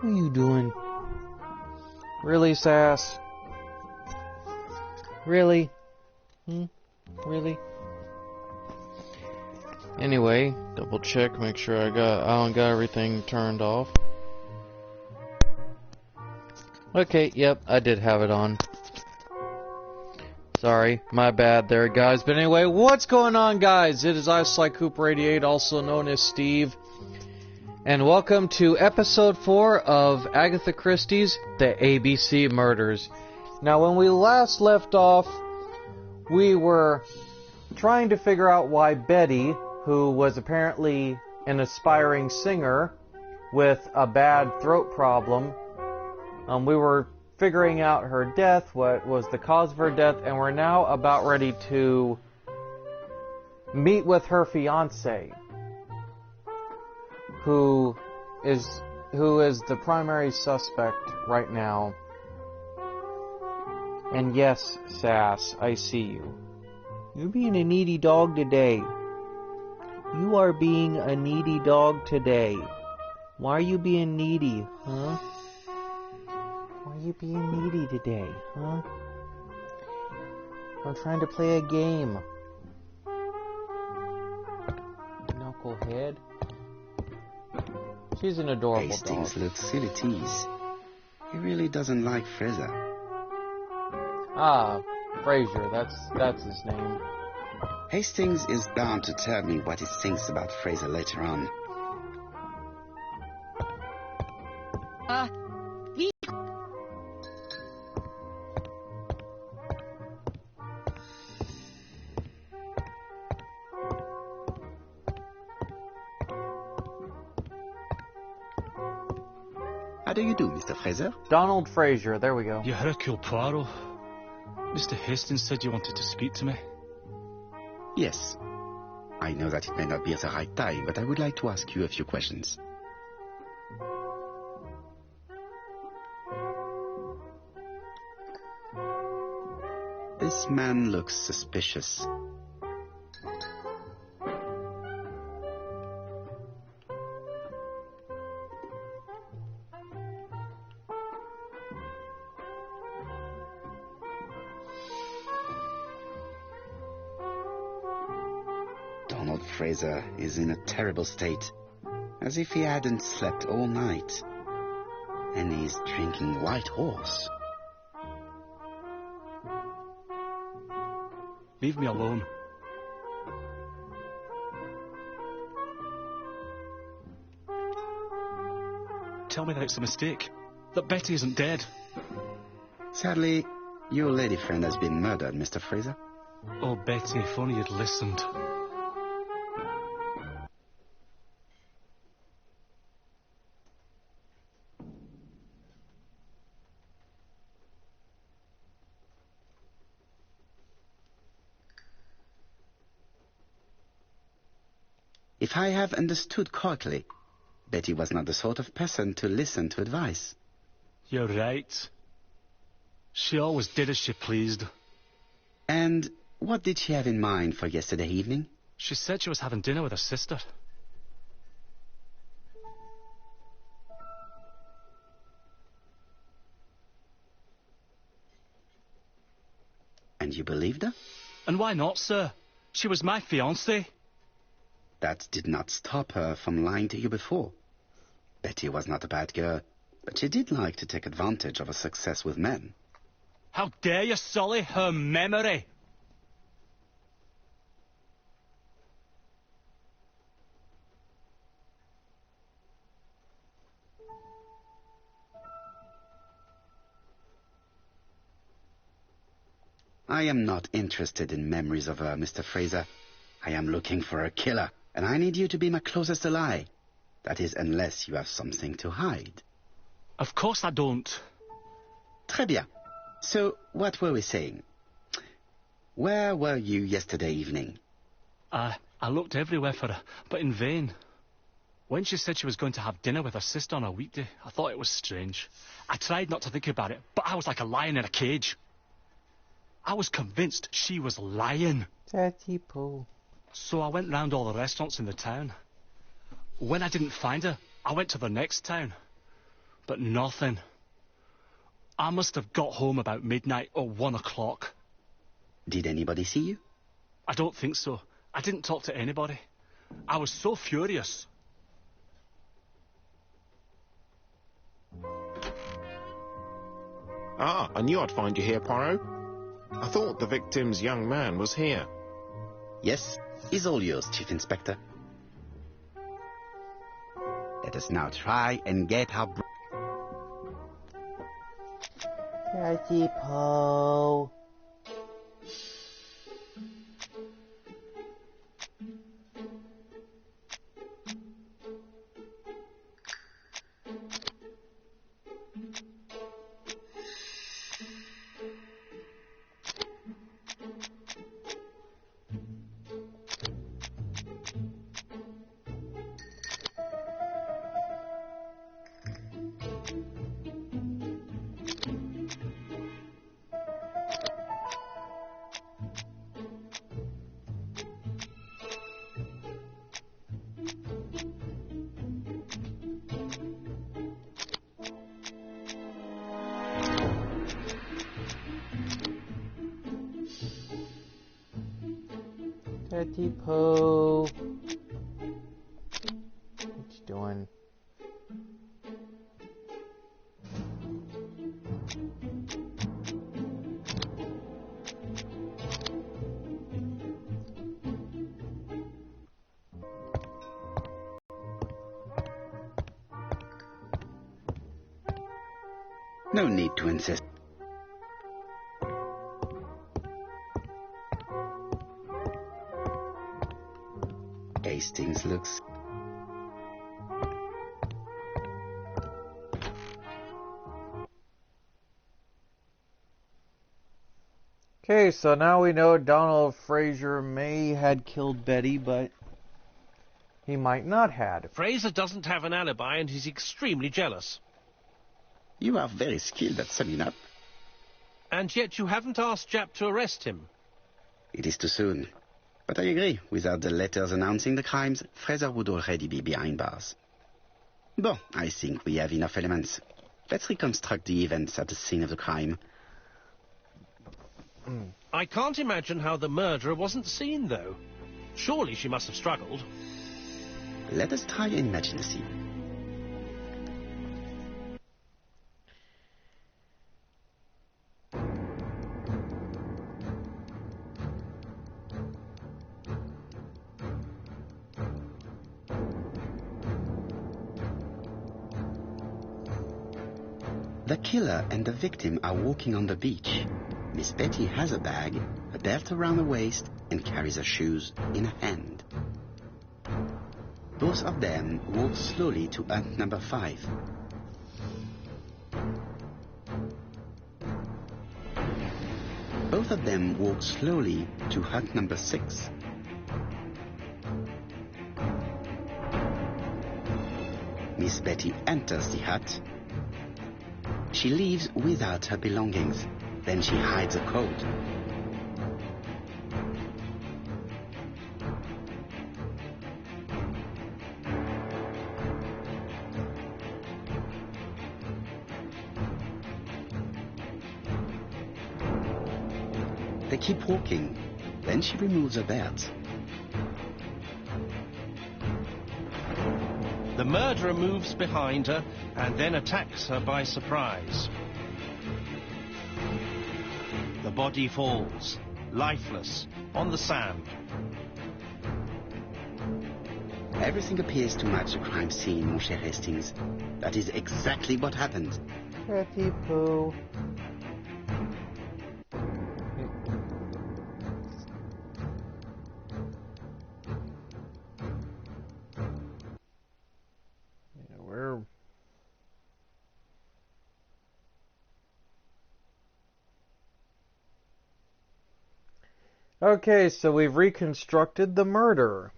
What are you doing? Really, Sass? Really? Really? Anyway, double check, make sure I don't got everything turned off. Okay, yep, I did have it on. Sorry, my bad there, guys. But anyway, what's going on, guys? It is I, Sly Cooper 88, also known as Steve. And welcome to episode 4 of Agatha Christie's The ABC Murders. Now, when we last left off, we were trying to figure out why Betty, who was apparently an aspiring singer with a bad throat problem, we were figuring out her death, what was the cause of her death, and we're now about ready to meet with her fiancé, who is the primary suspect right now. And yes, Sass, I see you. You're being a needy dog today. You are being a needy dog today. Why are you being needy, huh? Why are you being needy today, huh? I'm trying to play a game. Knucklehead. She's an adorable Hastings dog. looks ill at ease. He really doesn't like Fraser. Ah, Fraser, that's his name. Hastings is bound to tell me what he thinks about Fraser later on. How do you do, Mr. Fraser? Donald Fraser, there we go. You Hercule Poirot. Mr. Hastings said you wanted to speak to me. Yes. I know that it may not be at the right time, but I would like to ask you a few questions. This man looks suspicious. Donald Fraser is in a terrible state, as if he hadn't slept all night. And he's drinking White Horse. Leave me alone. Tell me that it's a mistake. That Betty isn't dead. Sadly, your lady friend has been murdered, Mr. Fraser. Oh, Betty, if only you'd listened. If I have understood correctly, Betty was not the sort of person to listen to advice. You're right. She always did as she pleased. And what did she have in mind for yesterday evening? She said she was having dinner with her sister. And you believed her? And why not, sir? She was my fiancée. That did not stop her from lying to you before. Betty was not a bad girl, but she did like to take advantage of her success with men. How dare you sully her memory? I am not interested in memories of her, Mr. Fraser. I am looking for a killer, and I need you to be my closest ally. That is, unless you have something to hide. Of course I don't. Très bien. So, what were we saying? Where were you yesterday evening? I looked everywhere for her, but in vain. When she said she was going to have dinner with her sister on a weekday, I thought it was strange. I tried not to think about it, but I was like a lion in a cage. I was convinced she was lying. Tatty Pooh. So I went round all the restaurants in the town. When I didn't find her, I went to the next town. but nothing. I must have got home about midnight or 1 o'clock. Did anybody see you? I don't think so. I didn't talk to anybody. I was so furious. Ah, I knew I'd find you here, Poirot. I thought the victim's young man was here. Yes, he's all yours, Chief Inspector. Let us now try and get our... Dirty Poe. Dirty Poe. What you doing? No need to insist. Hastings looks... Okay, so now we know Donald Fraser may had killed Betty, but he might not had. Fraser doesn't have an alibi and he's extremely jealous. You are very skilled at summing up. And yet you haven't asked Japp to arrest him. It is too soon. But I agree, without the letters announcing the crimes, Fraser would already be behind bars. Bon, I think we have enough elements. Let's reconstruct the events at the scene of the crime. I can't imagine how the murderer wasn't seen, though. Surely she must have struggled. Let us try and imagine the scene. The killer and the victim are walking on the beach. Miss Betty has a bag, a belt around her waist, and carries her shoes in her hand. Both of them walk slowly to hut number 5. Both of them walk slowly to hut number 6. Miss Betty enters the hut. She leaves without her belongings. Then she hides a coat. They keep walking. Then she removes her belt. The murderer moves behind her and then attacks her by surprise. The body falls, lifeless, on the sand. Everything appears to match the crime scene, mon cher Hastings. That is exactly what happened. Dirty Poe. Okay, so we've reconstructed the murder.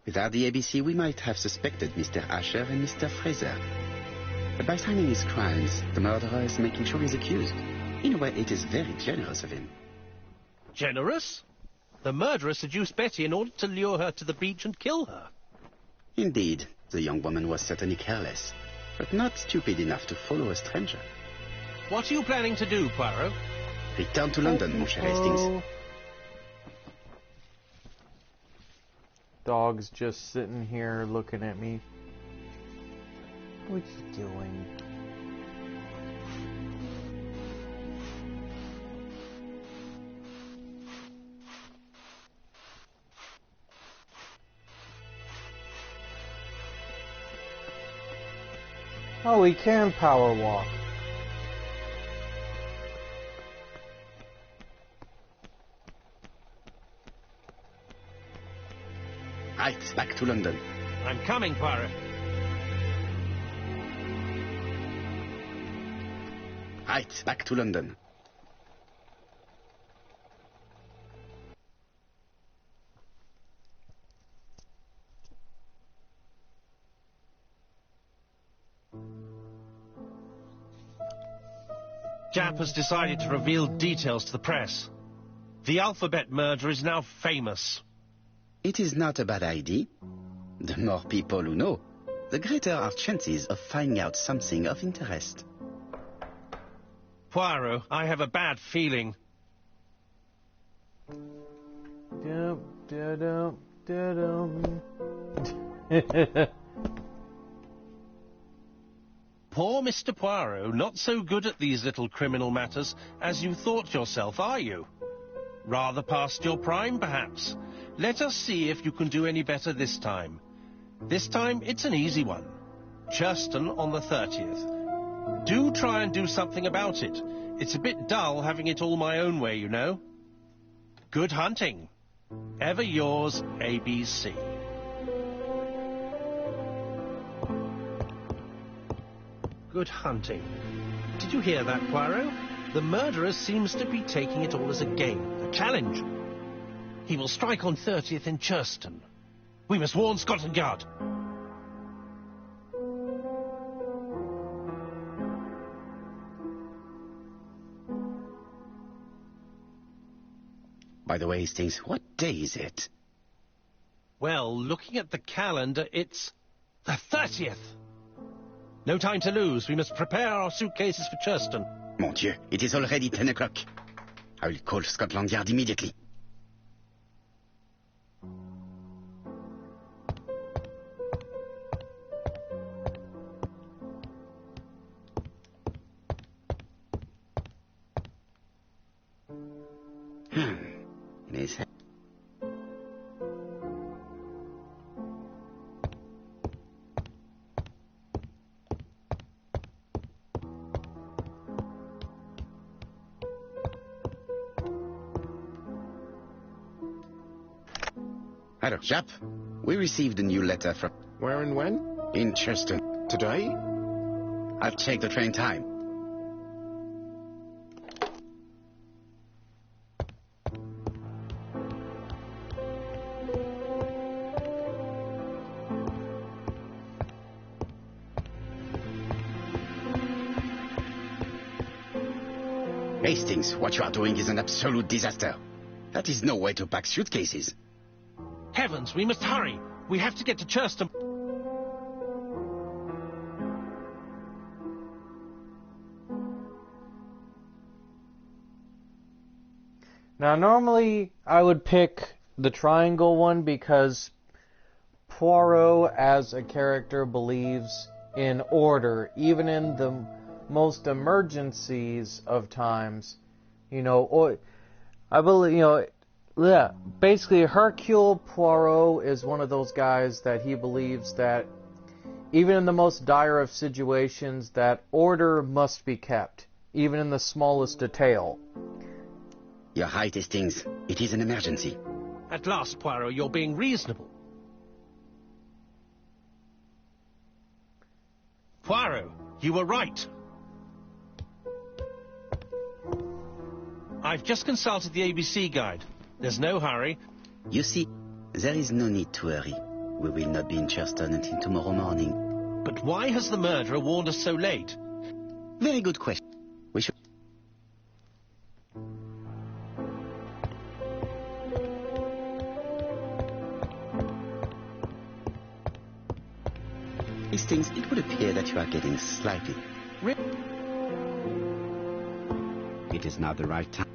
Without the ABC, we might have suspected Mr. Asher and Mr. Fraser. But by signing his crimes, the murderer is making sure he's accused. In a way, it is very generous of him. Generous? The murderer seduced Betty in order to lure her to the beach and kill her. Indeed, the young woman was certainly careless. but not stupid enough to follow a stranger. What are you planning to do, Poirot? Return to London, mon cher Hastings. Dog's just sitting here looking at me. What you doing? Oh, we can power walk. Right, back to London. I'm coming, Poirot. Right, back to London. Japp has decided to reveal details to the press. The Alphabet murder is now famous. It is not a bad idea. The more people who know, the greater our chances of finding out something of interest. Poirot, I have a bad feeling. Poor Mr. Poirot, not so good at these little criminal matters as you thought yourself, are you? Rather past your prime, perhaps. Let us see if you can do any better this time. This time, it's an easy one. Churston on the 30th. Do try and do something about it. It's a bit dull having it all my own way, you know. Good hunting. Ever yours, ABC. Good hunting. Did you hear that, Poirot? The murderer seems to be taking it all as a game, a challenge. He will strike on 30th in Churston. We must warn Scotland Yard. By the way, Hastings, what day is it? Well, looking at the calendar, it's the 30th. No time to lose. We must prepare our suitcases for Churston. Mon Dieu, it is already 10 o'clock. I will call Scotland Yard immediately. Miss. Hello, Japp. We received a new letter from... Where and when? In Churston. Today? I'll check the train time. Hastings, what you are doing is an absolute disaster. That is no way to pack suitcases. Heavens, we must hurry. We have to get to Churston. Now, normally I would pick the triangle one because Poirot as a character believes in order, even in the most emergencies of times. You know, or I believe, you know, yeah, basically Hercule Poirot is one of those guys that he believes that even in the most dire of situations that order must be kept, even in the smallest detail. You're right, Hastings. It is an emergency. At last, Poirot, you're being reasonable. Poirot, you were right. I've just consulted the ABC guide. There's no hurry. You see, there is no need to hurry. We will not be in Churston until tomorrow morning. But why has the murderer warned us so late? Very good question. We should... Hastings things, it would appear that you are getting slightly... It is now the right time.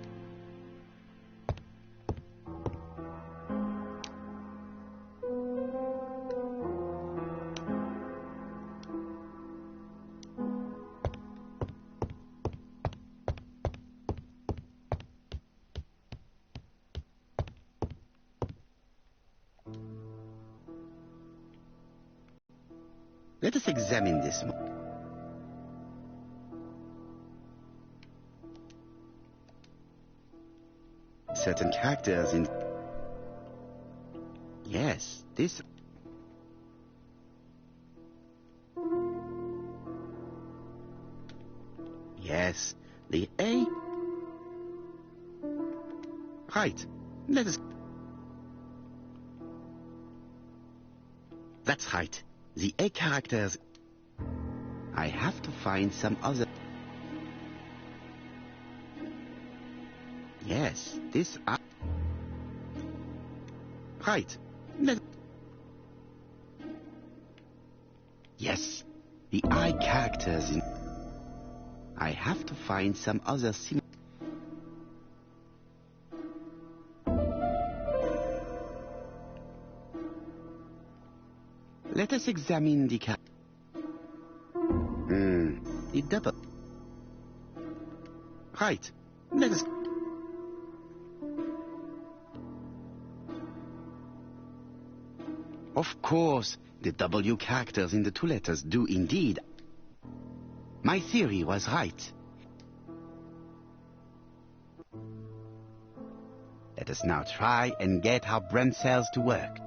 Let us examine this. Certain characters in... Yes, this... Yes, the A... Right, let us... That's right. The A characters... I have to find some other... Yes, this... Right. Yes, the I characters in... I have to find some other Let us examine the the double. Right. Let us... Of course, the W characters in the two letters do indeed. My theory was right. Let us now try and get our brain cells to work.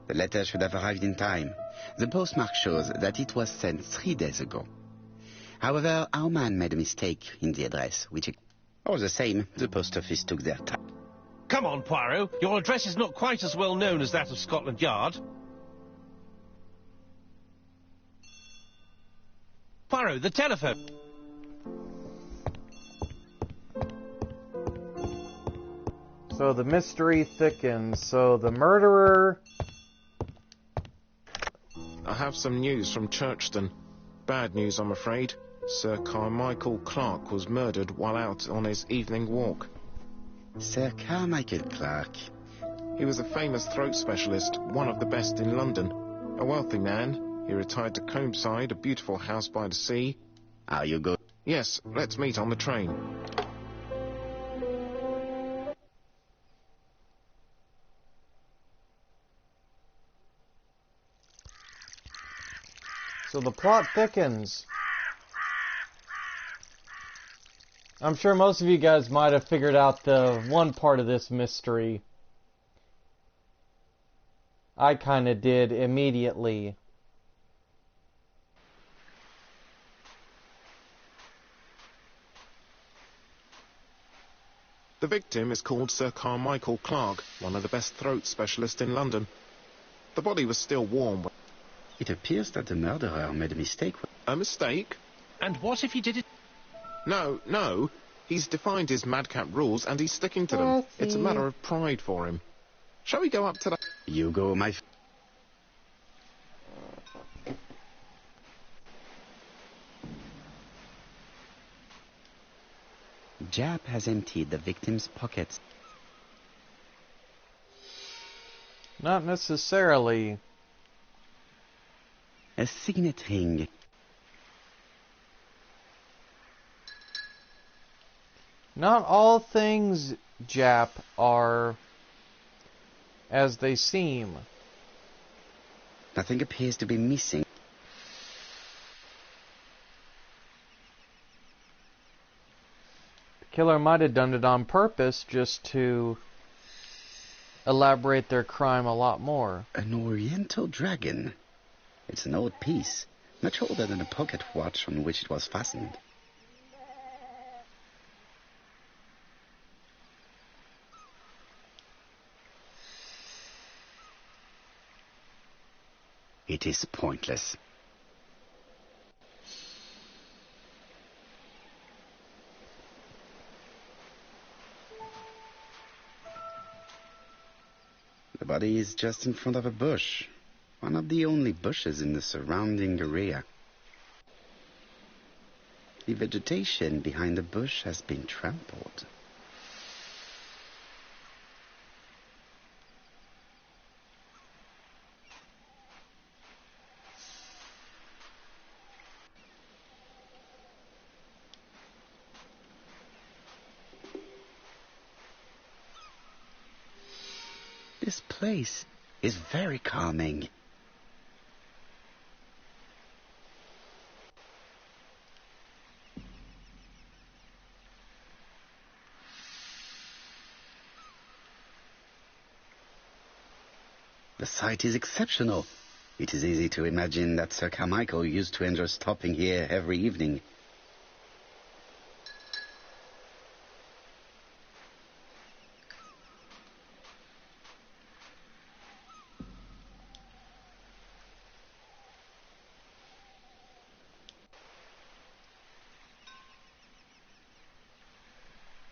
The letter should have arrived in time. The postmark shows that it was sent 3 days ago. However, our man made a mistake in the address, which... All the same, the post office took their time. Come on, Poirot. Your address is not quite as well known as that of Scotland Yard. Poirot, the telephone. So the mystery thickens. So the murderer... I have some news from Churchton. Bad news, I'm afraid. Sir Carmichael Clark was murdered while out on his evening walk. Sir Carmichael Clark. He was a famous throat specialist, one of the best in London. A wealthy man. He retired to Combside, a beautiful house by the sea. Are you good? Yes, let's meet on the train. So the plot thickens. I'm sure most of you guys might have figured out the one part of this mystery. I kind of did immediately. The victim is called Sir Carmichael Clark, one of the best throat specialists in London. The body was still warm. It appears that the murderer made a mistake. A mistake? And what if he did it? No. He's defined his madcap rules and he's sticking to them. It's a matter of pride for him. Shall we go up to the... You go, my... Jap has emptied the victim's pockets. Not necessarily. A signet ring. Not all things, Jap, are as they seem. Nothing appears to be missing. The killer might have done it on purpose just to elaborate their crime a lot more. An oriental dragon. It's an old piece, much older than the pocket watch on which it was fastened. It is pointless. The body is just in front of a bush. One of the only bushes in the surrounding area. The vegetation behind the bush has been trampled. This place is very calming. The site is exceptional. It is easy to imagine that Sir Carmichael used to enjoy stopping here every evening.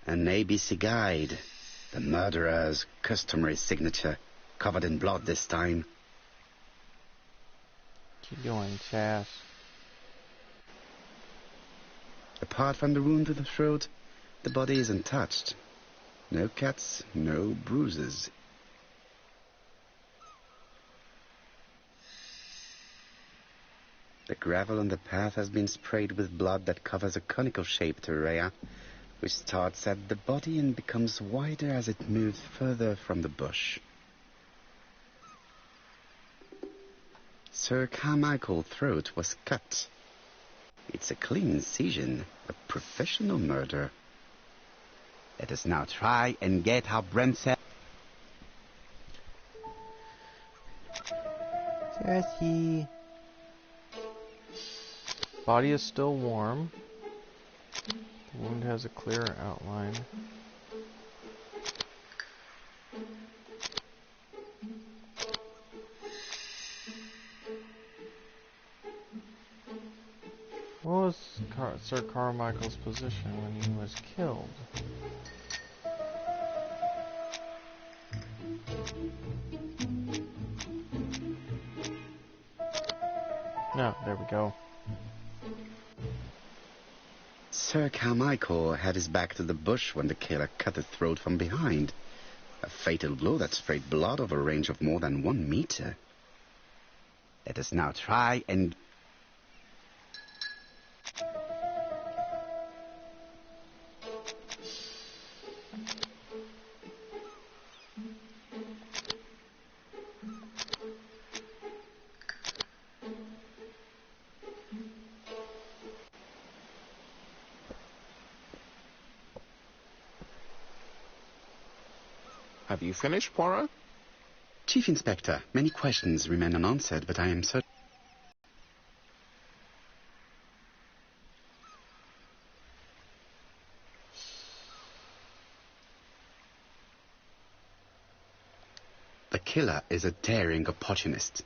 An ABC guide. The murderer's customary signature, covered in blood this time. Keep going, Chas. Apart from the wound to the throat, the body is untouched. No cuts, no bruises. The gravel on the path has been sprayed with blood that covers a conical-shaped area, which starts at the body and becomes wider as it moves further from the bush. Sir Carmichael's throat was cut. It's a clean incision, a professional murder. Let us now try and get our brain cell. Jessie. Body is still warm. The wound has a clear outline. What was Sir Carmichael's position when he was killed? No, there we go. Sir Carmichael had his back to the bush when the killer cut his throat from behind. A fatal blow that sprayed blood over a range of more than 1 meter. Let us now try and... Have you finished, Poirot? Chief Inspector, many questions remain unanswered, but I am certain... The killer is a daring opportunist.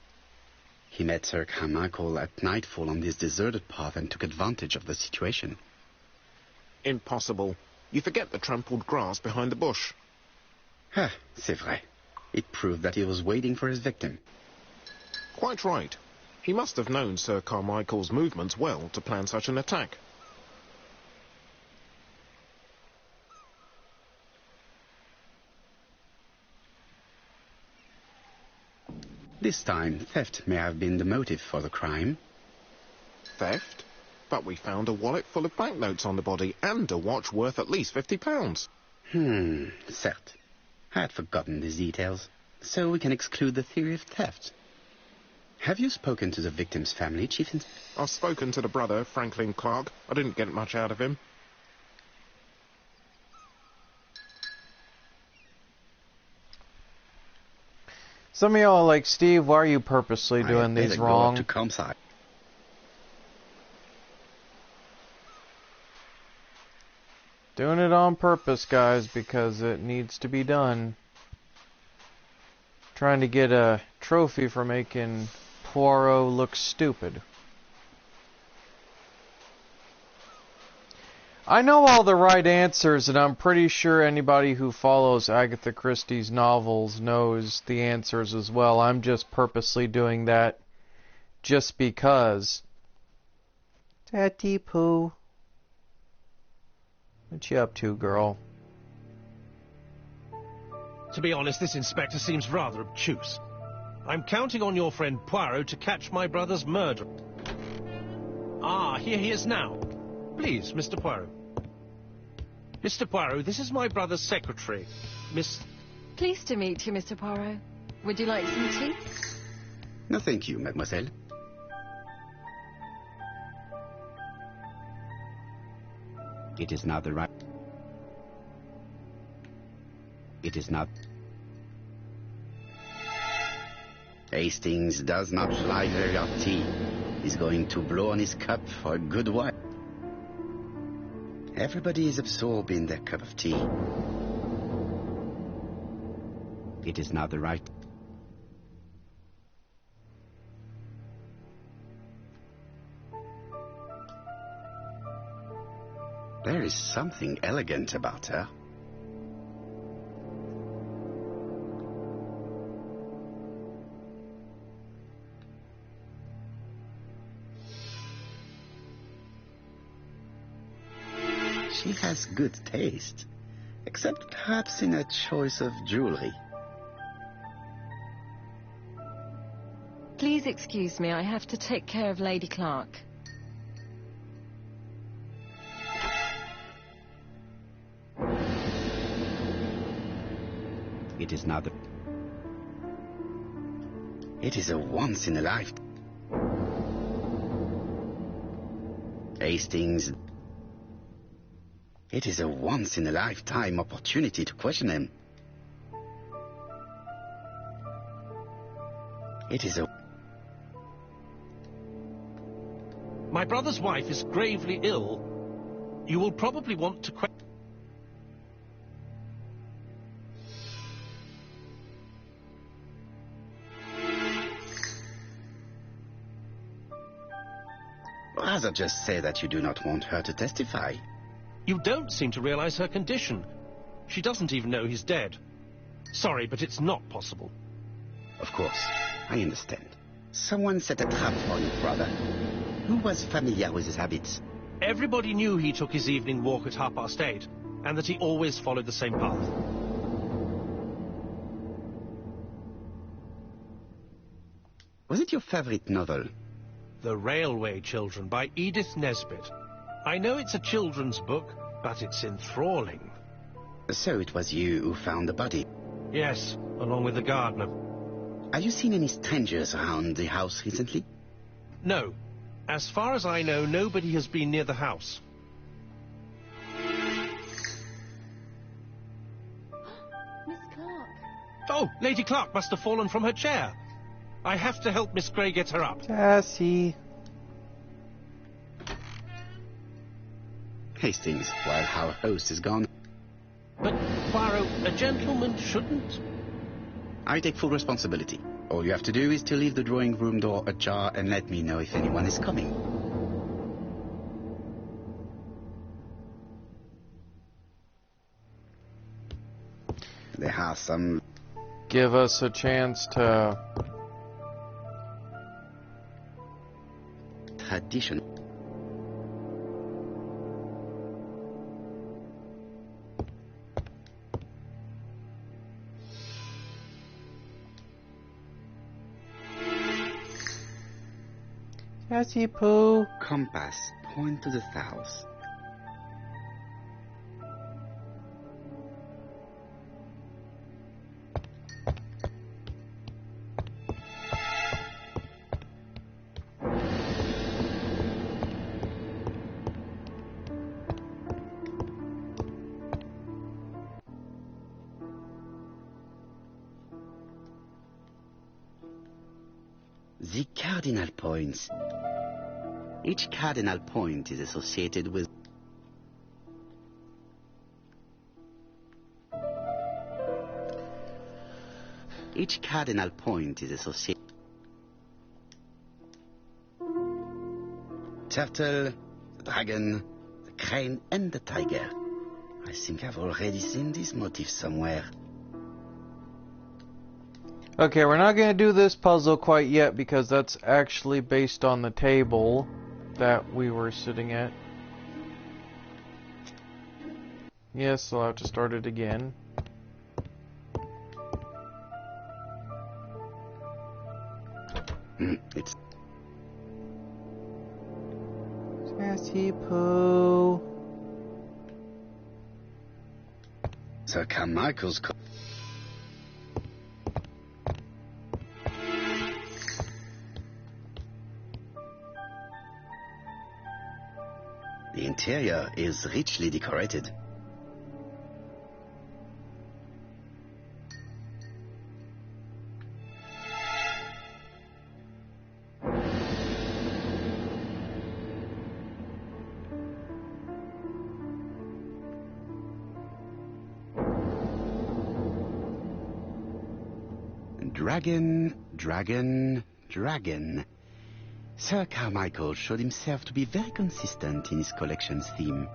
He met Sir Carmichael at nightfall on this deserted path and took advantage of the situation. Impossible. You forget the trampled grass behind the bush. Ah, c'est vrai. It proved that he was waiting for his victim. Quite right. He must have known Sir Carmichael's movements well to plan such an attack. This time, theft may have been the motive for the crime. Theft? But we found a wallet full of banknotes on the body and a watch worth at least £50. Certes. I had forgotten these details. So we can exclude the theory of theft. Have you spoken to the victim's family, Chief Inspector? I've spoken to the brother, Franklin Clark. I didn't get much out of him. Some of y'all are like, Steve, why are you purposely I doing had these better go wrong? up to Comsci. Doing it on purpose, guys, because it needs to be done. Trying to get a trophy for making Poirot looks stupid. I know all the right answers, and I'm pretty sure anybody who follows Agatha Christie's novels knows the answers as well. I'm just purposely doing that just because. Daddy Pooh. What you up to, girl? To be honest, this inspector seems rather obtuse. I'm counting on your friend Poirot to catch my brother's murderer. Ah, here he is now. Please, Mr. Poirot. Mr. Poirot, this is my brother's secretary, Miss... Pleased to meet you, Mr. Poirot. Would you like some tea? No, thank you, mademoiselle. It is not the right... It is not... Hastings does not like very hot tea. He's going to blow on his cup for a good while. Everybody is absorbed in their cup of tea. It is not the right... There is something elegant about her. She has good taste, except perhaps in her choice of jewelry. Please excuse me, I have to take care of Lady Clark. It is not... It is a once-in-a-life... Hastings... It is a once-in-a-lifetime opportunity to question him. It is a... My brother's wife is gravely ill. You will probably want to question... Rather just say that you do not want her to testify. You don't seem to realize her condition. She doesn't even know he's dead. Sorry, but it's not possible. Of course, I understand. Someone set a trap for your brother. Who was familiar with his habits? Everybody knew he took his evening walk at 8:30, and that he always followed the same path. Was it your favorite novel? The Railway Children by Edith Nesbit. I know it's a children's book, but it's enthralling. So it was you who found the body? Yes, along with the gardener. Have you seen any strangers around the house recently? No. As far as I know, nobody has been near the house. Miss Clark. Oh, Lady Clark must have fallen from her chair. I have to help Miss Grey get her up. Cassie. Hastings, while our host is gone. But, Poirot, a gentleman shouldn't... I take full responsibility. All you have to do is to leave the drawing room door ajar and let me know if anyone is coming. There are some... Give us a chance to... tradition. Cassie Pooh. Compass, point to the south. The cardinal points. Each cardinal point is associated with... Each cardinal point is associated... turtle, the dragon, the crane, and the tiger. I think I've already seen this motif somewhere. Okay, we're not going to do this puzzle quite yet because that's actually based on the table that we were sitting at. Yes, I'll have to start it again. It's Sassy Pooh. Sir Carmichael's. The interior is richly decorated. Dragon, dragon, dragon. Sir Carmichael showed himself to be very consistent in his collection's theme.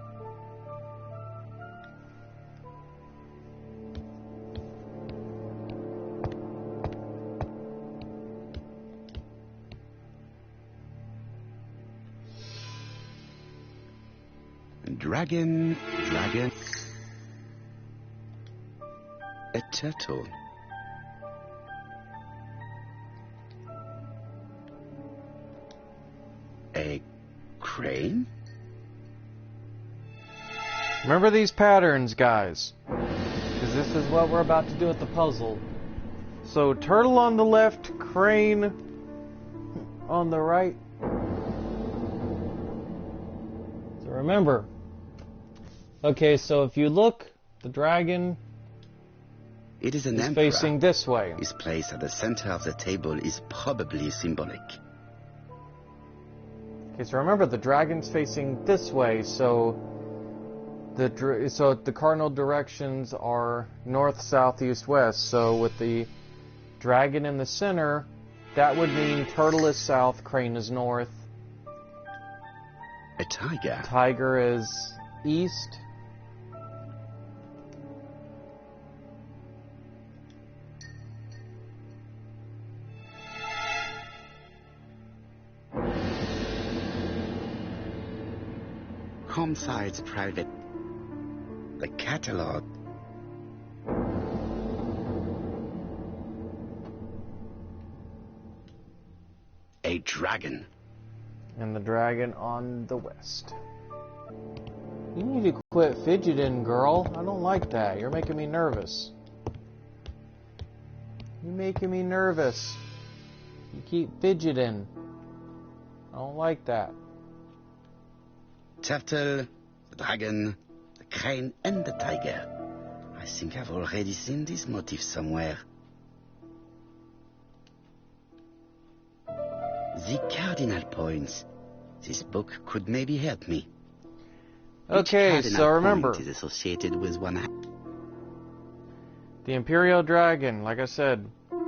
Dragon, dragon. A turtle. A crane? Remember these patterns, guys, because this is what we're about to do with the puzzle. So, turtle on the left, crane on the right. So remember. Okay, so if you look, the dragon It is an is emperor. facing this way. His place at the center of the table is probably symbolic. Okay, so remember the dragon's facing this way, so the cardinal directions are north, south, east, west. So with the dragon in the center, that would mean turtle is south, crane is north, A tiger. tiger is east. Homicide's private. The catalog. A dragon. And the dragon on the west. You need to quit fidgeting, girl. I don't like that. You're making me nervous. You're making me nervous. You keep fidgeting. I don't like that. Turtle, the dragon, the crane, and the tiger. I think I've already seen this motif somewhere. The cardinal points. This book could maybe help me. Each Okay, cardinal so remember, point is associated with one. the Imperial Dragon, like I said,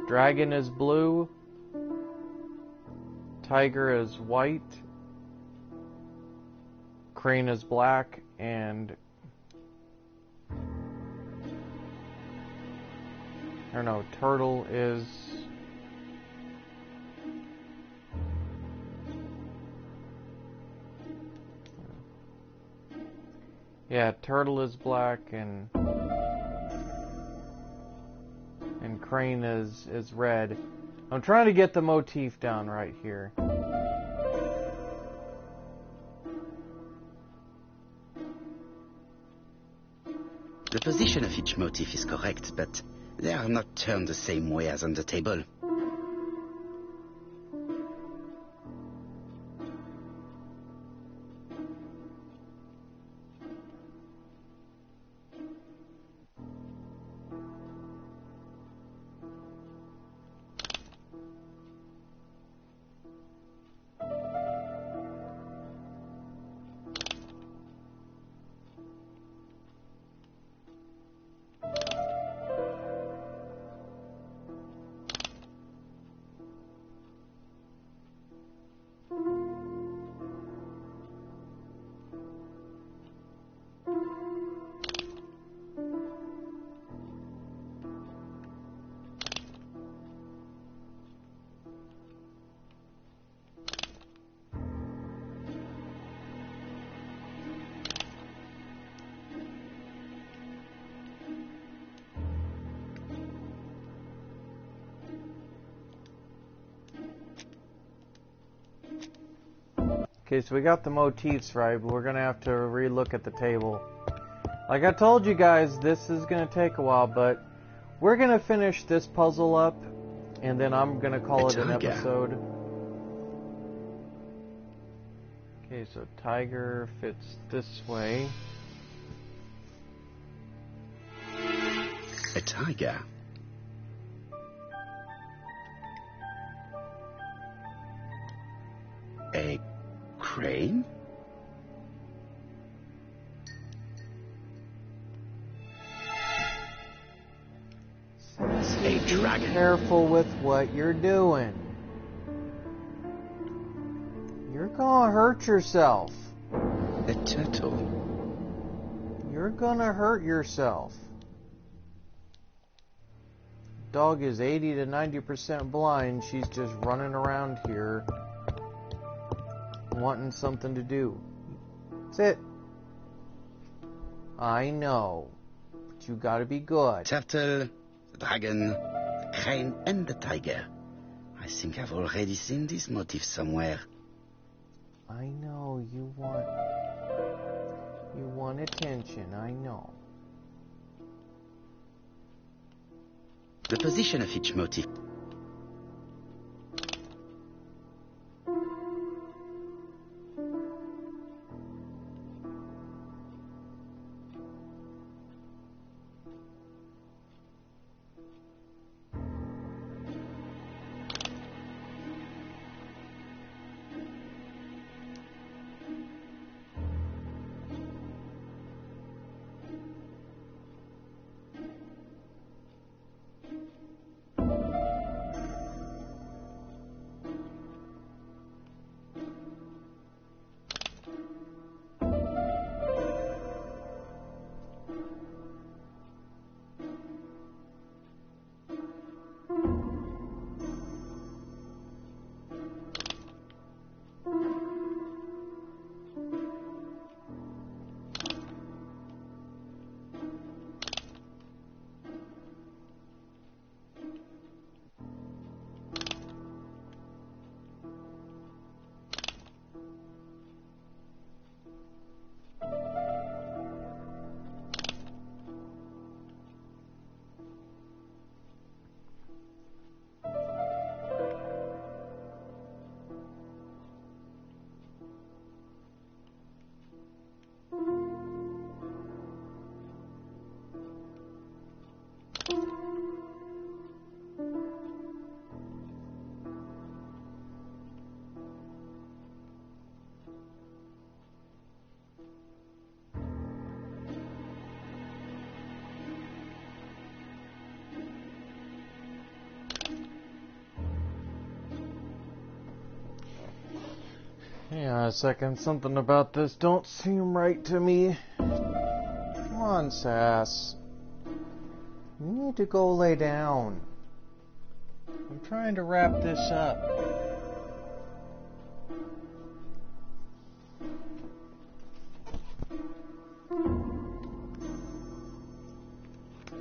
dragon is blue, tiger is white, crane is black, and or no, turtle is turtle is black and crane is red. I'm trying to get the motif down right here. The position of each motif is correct, but they are not turned the same way as on the table. Okay, so we got the motifs right, but we're gonna have to relook at the table. Like I told you guys, this is gonna take a while, but we're gonna finish this puzzle up, and then I'm gonna call it an episode. Okay, so tiger fits this way. A tiger. A crane? A dragon. Be careful with what you're doing. You're gonna hurt yourself. A turtle. You're gonna hurt yourself. Dog is 80 to 90% blind. She's just running around here wanting something to do. Sit. I know, but you gotta be good. Turtle, the dragon, the crane, and the tiger. I think I've already seen this motif somewhere. I know you want attention. I know. The position of each motif. Hang on a second, something about this don't seem right to me. Come on, Sass. You need to go lay down. I'm trying to wrap this up.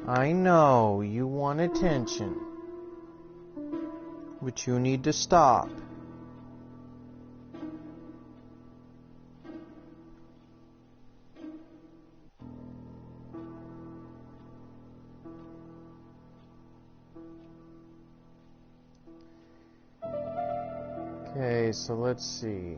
I know you want attention, but you need to stop. Okay, so let's see.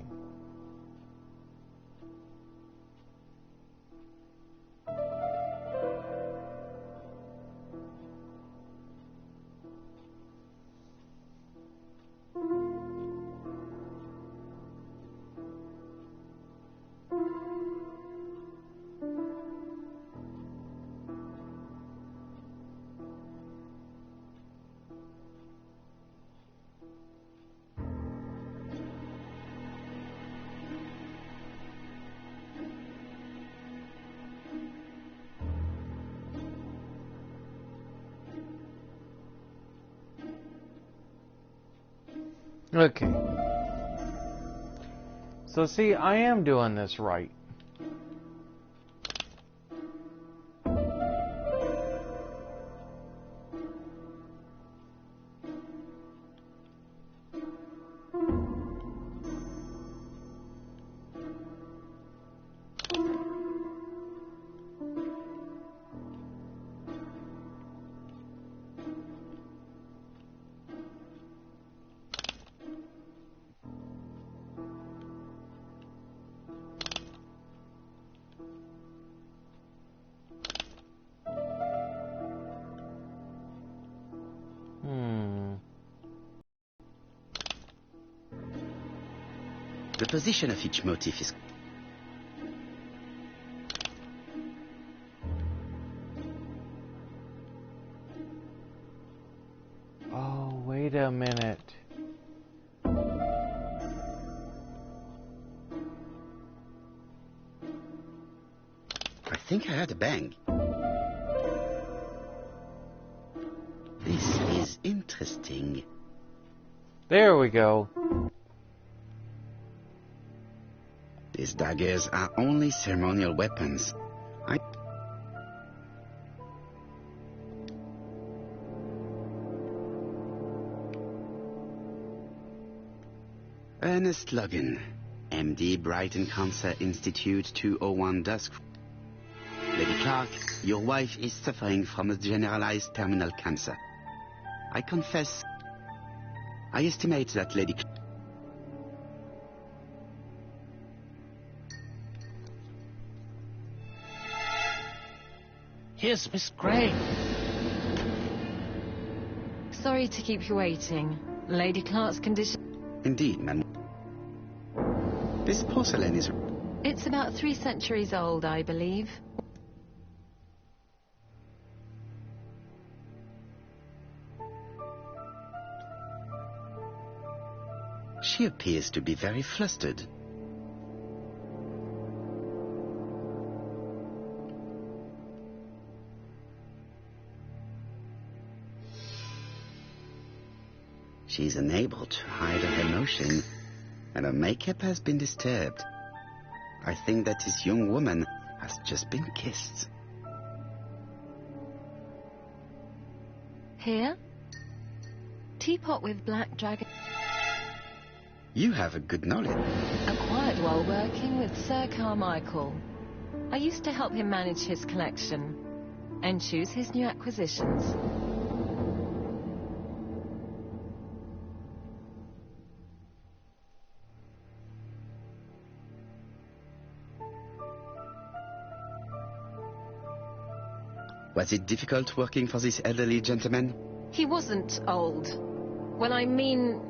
Okay. So see, I am doing this right. The position of each motif is... Oh, wait a minute. I think I heard a bang. This is interesting. There we go. These daggers are only ceremonial weapons. Ernest Logan, MD, Brighton Cancer Institute, 201 Dusk. Lady Clark, your wife is suffering from a generalized terminal cancer. I confess, I estimate that Lady Clark... Here's Miss Gray. Sorry to keep you waiting. Lady Clark's condition... Indeed, madam. This porcelain is... It's about 3 centuries old, I believe. She appears to be very flustered. She is unable to hide her emotion, and her makeup has been disturbed. I think that this young woman has just been kissed. Here? Teapot with black dragon... You have a good knowledge. Acquired while working with Sir Carmichael. I used to help him manage his collection and choose his new acquisitions. Was it difficult working for this elderly gentleman? He wasn't old. Well, I mean...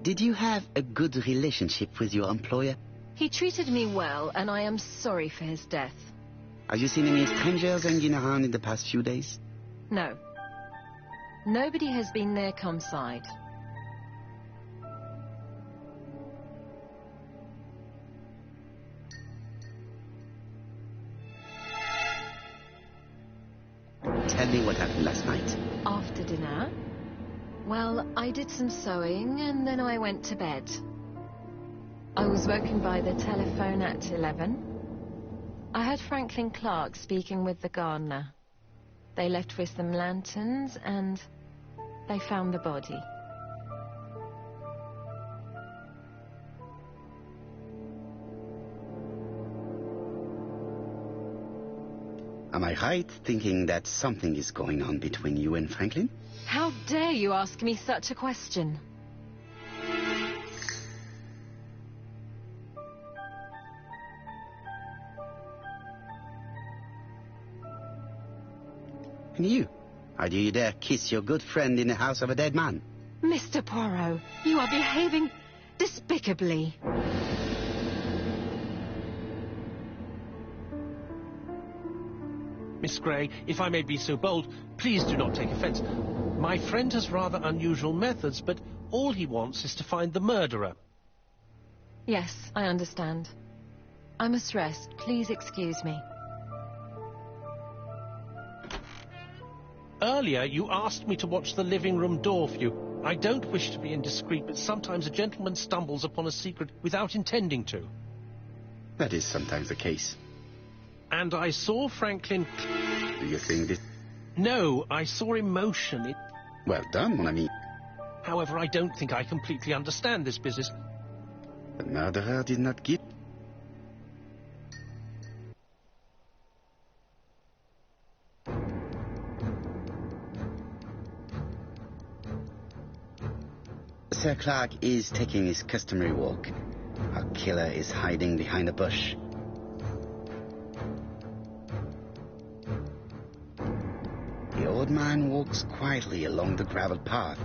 Did you have a good relationship with your employer? He treated me well, and I am sorry for his death. Have you seen any strangers hanging around in the past few days? No. Nobody has been near Comside. Tell me what happened last night. After dinner? Well, I did some sewing, and then I went to bed. I was woken by the telephone at 11. I heard Franklin Clark speaking with the gardener. They left with some lanterns, and they found the body. Am I right thinking that something is going on between you and Franklin? How dare you ask me such a question? And you? How do you dare kiss your good friend in the house of a dead man? Mr. Poirot, you are behaving despicably. Miss Gray, if I may be so bold, please do not take offence. My friend has rather unusual methods, but all he wants is to find the murderer. Yes, I understand. I must rest. Please excuse me. Earlier, you asked me to watch the living room door for you. I don't wish to be indiscreet, but sometimes a gentleman stumbles upon a secret without intending to. That is sometimes the case. And I saw Franklin... Do you think this... No, I saw emotion. Well done, mon ami. However, I don't think I completely understand this business. The murderer did not give... Sir Clark is taking his customary walk. Our killer is hiding behind a bush. He owed man walks quietly along the gravel path.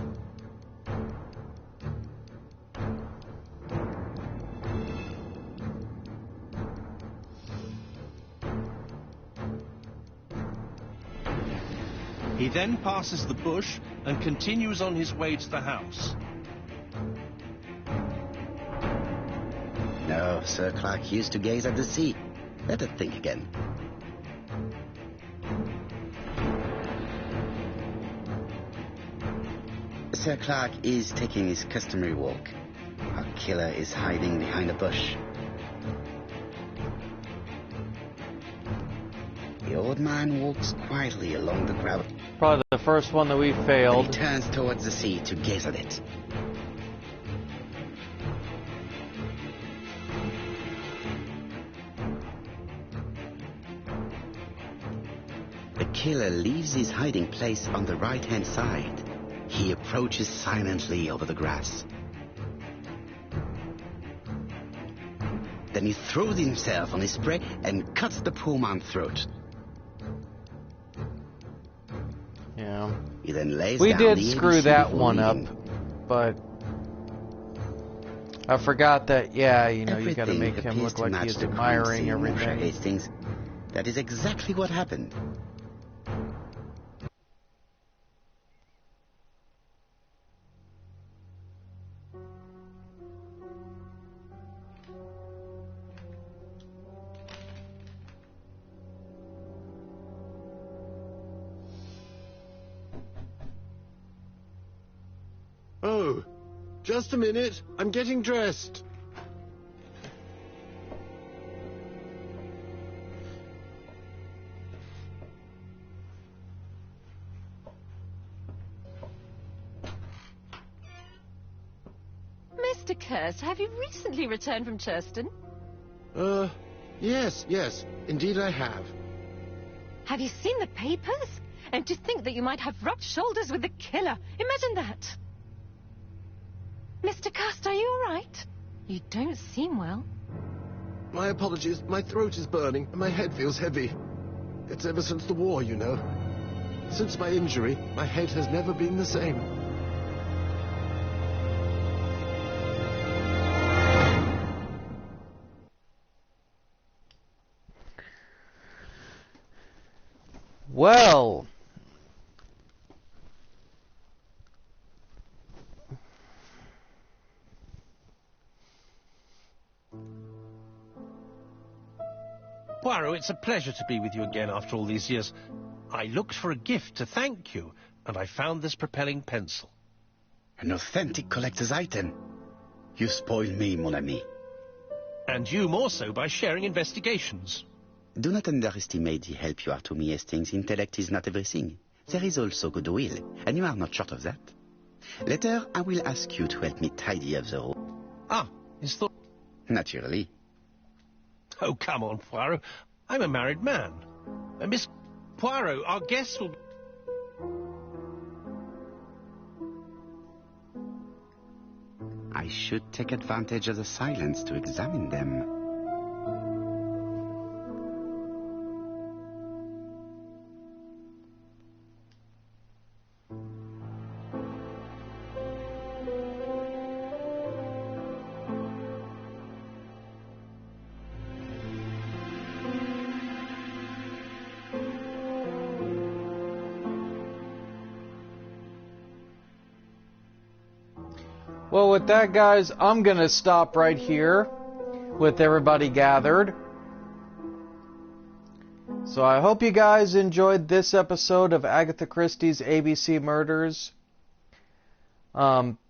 He then passes the bush and continues on his way to the house. No, Sir Clark used to gaze at the sea. Let us think again. Sir Clark is taking his customary walk. Our killer is hiding behind a bush. The old man walks quietly along the gravel. Probably the first one that we Then he failed. turns towards the sea to gaze at it. The killer leaves his hiding place on the right-hand side. He approaches silently over the grass. Then he throws himself on his prey and cuts the poor man's throat. Yeah. He then lays We down did the screw ABC that before one up, leaving. but I forgot that, yeah, you know, you gotta Everything make him appears look to like match he's the crime admiring scene, Monsieur everything. Hastings. That is exactly what happened. Oh, just a minute. I'm getting dressed. Mr. Curse, have you recently returned from Churston? Yes. Indeed I have. Have you seen the papers? And to think that you might have rubbed shoulders with the killer. Imagine that. Mr. Cust, are you all right? You don't seem well. My apologies. My throat is burning and my head feels heavy. It's ever since the war, you know. Since my injury, my head has never been the same. Well, Poirot, it's a pleasure to be with you again after all these years. I looked for a gift to thank you, and I found this propelling pencil. An authentic collector's item. You spoil me, mon ami. And you more so by sharing investigations. Do not underestimate the help you are to me, Hastings. Intellect is not everything. There is also goodwill, and you are not short of that. Later, I will ask you to help me tidy up the room. Ah, is thought... Naturally. Oh, come on, Poirot. I'm a married man. Miss Poirot, our guests will... I should take advantage of the silence to examine them. well, with that, guys, I'm gonna stop right here with everybody gathered. So I hope you guys enjoyed this episode of Agatha Christie's ABC Murders.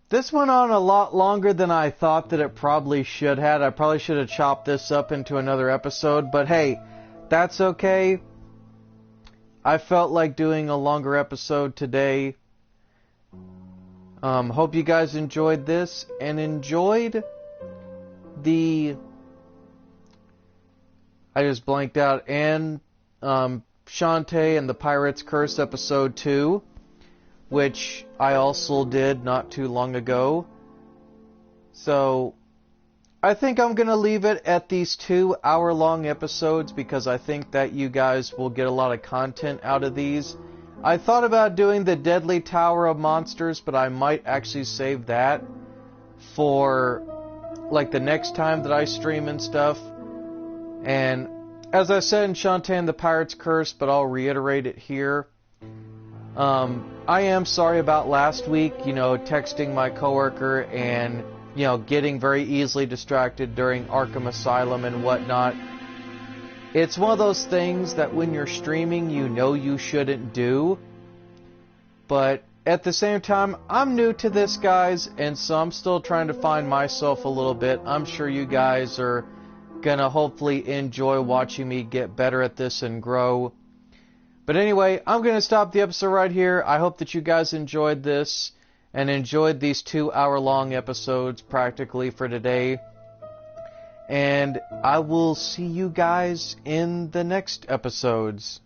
This went on a lot longer than I thought that it probably should have. I probably should have chopped this up into another episode, but hey, that's okay. I felt like doing a longer episode today. Hope you guys enjoyed this and enjoyed the... I just blanked out. And Shantae and the Pirate's Curse episode 2, which I also did not too long ago. So I think I'm going to leave it at these 2-hour-long episodes because I think that you guys will get a lot of content out of these. I thought about doing the Deadly Tower of Monsters, but I might actually save that for like the next time that I stream and stuff. And as I said in Shantae and the Pirate's Curse, but I'll reiterate it here. I am sorry about last week, texting my coworker and, getting very easily distracted during Arkham Asylum and whatnot. It's one of those things that when you're streaming, you shouldn't do. But at the same time, I'm new to this, guys, and so I'm still trying to find myself a little bit. I'm sure you guys are gonna hopefully enjoy watching me get better at this and grow. But anyway, I'm gonna stop the episode right here. I hope that you guys enjoyed this and enjoyed these 2-hour-long episodes practically for today. And I will see you guys in the next episodes.